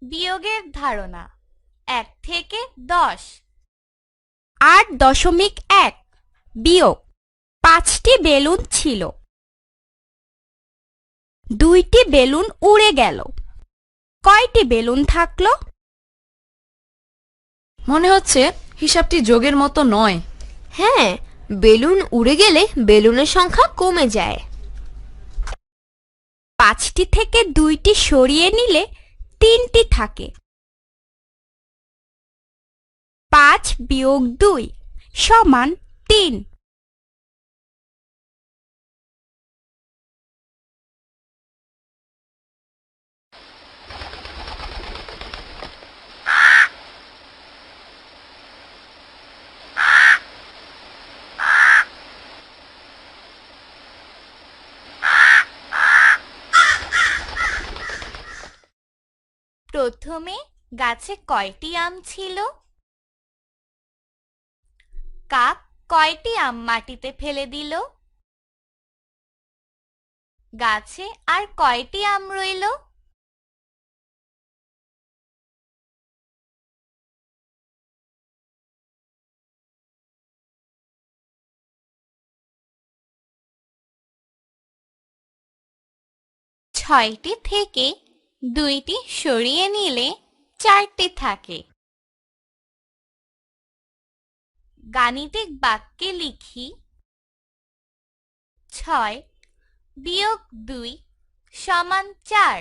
বিয়োগের ধারণা ১ থেকে ১০। ৮.১ বিয়োগ ৫টি বেলুন ছিল। ২টি বেলুন উড়ে গেল। কয়টি বেলুন থাকলো? মনে হচ্ছে হিসাবটি যোগের মতো নয়। হ্যাঁ, বেলুন উড়ে গেলে বেলুনের সংখ্যা কমে যায়। ৫টি থেকে ২টি সরিয়ে নিলে ৩টি থাকে। ৫ বিয়োগ ২ সমান ৩। প্রথমে গাছে কয়টি আম ছিল? কাক কয়টি আম মাটিতে ফেলে দিল? গাছে আর কয়টি আম রইল? ছয়টি থেকে ২টি সরিয়ে নিলে ৪টি থাকে। গাণিতিক বাক্যে লিখি ৬ বিয়োগ ২ সমান ৪।